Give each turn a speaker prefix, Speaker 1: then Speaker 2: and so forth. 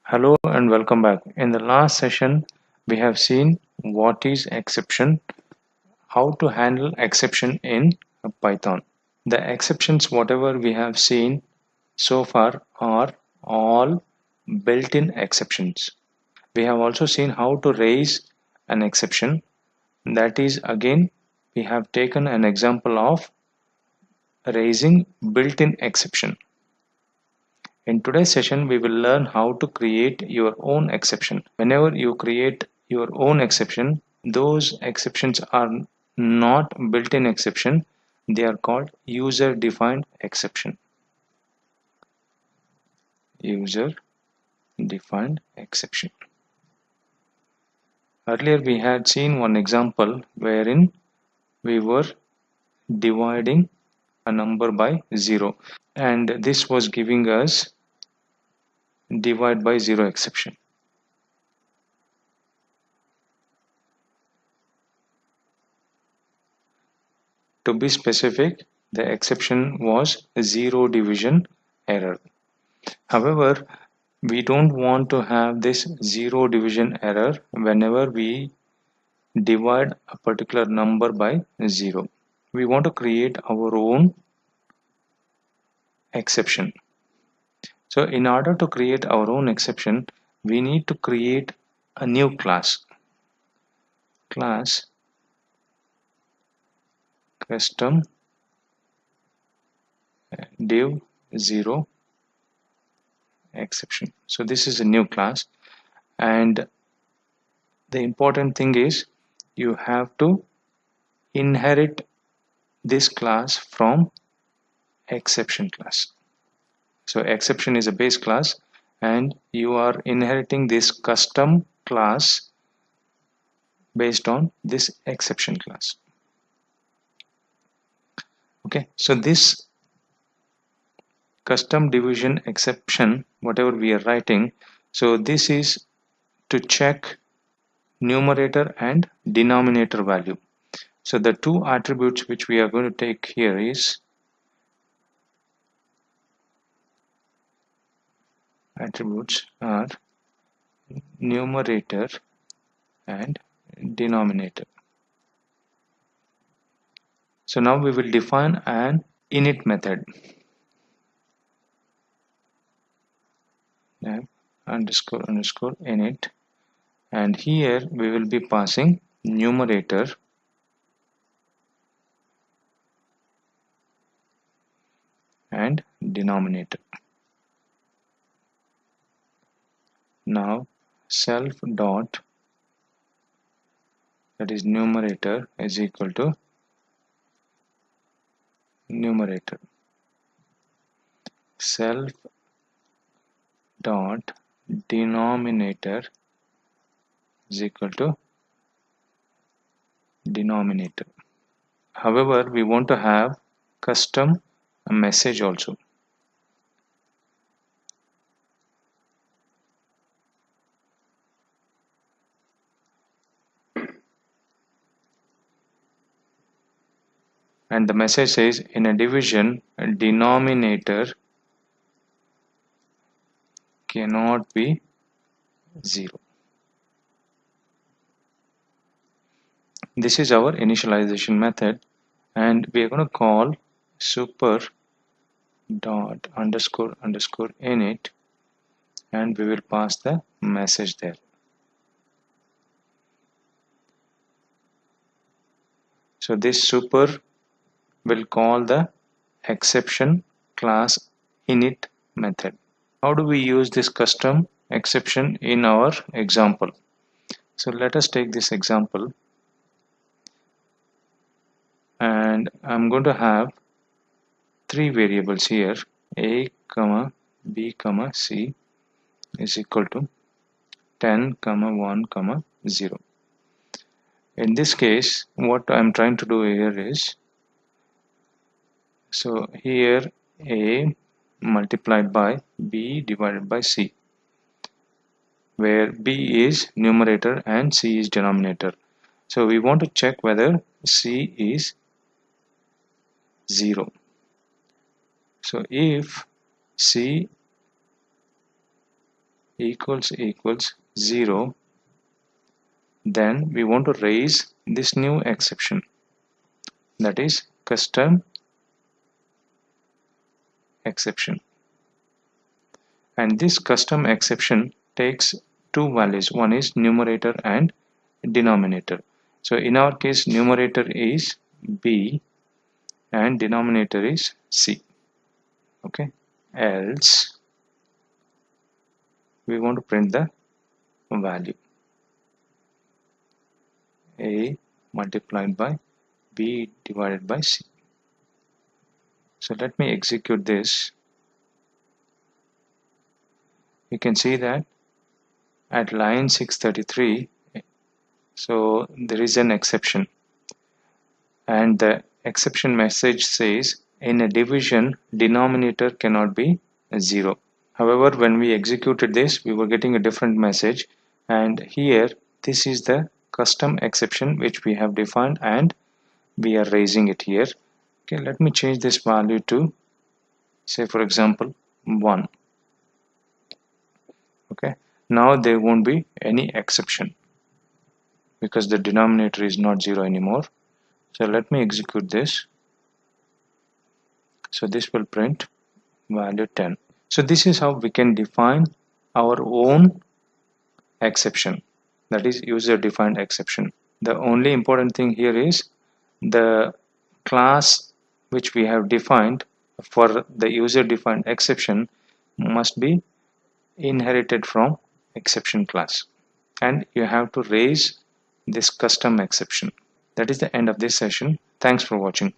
Speaker 1: Hello and welcome back. In the last session, we have seen what is exception, how to handle exception in Python. The exceptions, whatever we have seen so far, are all built-in exceptions. We have also seen how to raise an exception. That is, again, we have taken an example of raising built-in exception. In today's session, we will learn how to create your own exception. Whenever you create your own exception, those exceptions are not built-in exception. They are called user-defined exception. User-defined exception. Earlier, we had seen one example wherein we were dividing a number by 0, and this was giving us divide by 0 exception. To be specific, the exception was zero division error. However, we don't want to have this zero division error whenever we divide a particular number by 0. We want to create our own exception. So in order to create our own exception, we need to create a new class custom div 0 exception. So this is a new class, and the important thing is you have to inherit this class from exception class. So exception is a base class and you are inheriting this custom class based on this exception class. Okay, so this custom division exception, whatever we are writing, so this is to check numerator and denominator value. So the two attributes which we are going to take here is attributes are numerator and denominator. So now we will define an init method. Underscore init, and here we will be passing numerator and denominator. Now self dot, that is numerator, is equal to numerator. Self dot denominator is equal to denominator. However, we want to have custom message also. And the message says, in a division, a denominator cannot be 0. This is our initialization method, and we are going to call super dot underscore init, and we will pass the message there. So this super will call the exception class init method. How do we use this custom exception in our example? So let us take this example, and I'm going to have three variables here, a comma b comma c is equal to 10 comma 1 comma 0. In this case, what I'm trying to do here is, so here a multiplied by b divided by c, where b is numerator and c is denominator. So we want to check whether c is 0. So if c equals 0, then we want to raise this new exception, that is custom exception. And this custom exception takes two values. One is numerator and denominator. So in our case, numerator is B and denominator is C. Okay. Else we want to print the value A multiplied by B divided by C. So let me execute this. You can see that at line 633, so there is an exception, and the exception message says in a division denominator cannot be 0. However, when we executed this, we were getting a different message, and here this is the custom exception which we have defined, and we are raising it here. Okay, let me change this value to, say for example, 1. Okay, now there won't be any exception because the denominator is not 0 anymore. So let me execute this. So this will print value 10. So this is how we can define our own exception, that is user defined exception. The only important thing here is the class which we have defined for the user defined exception must be inherited from exception class, and you have to raise this custom exception. That is the end of this session. Thanks for watching.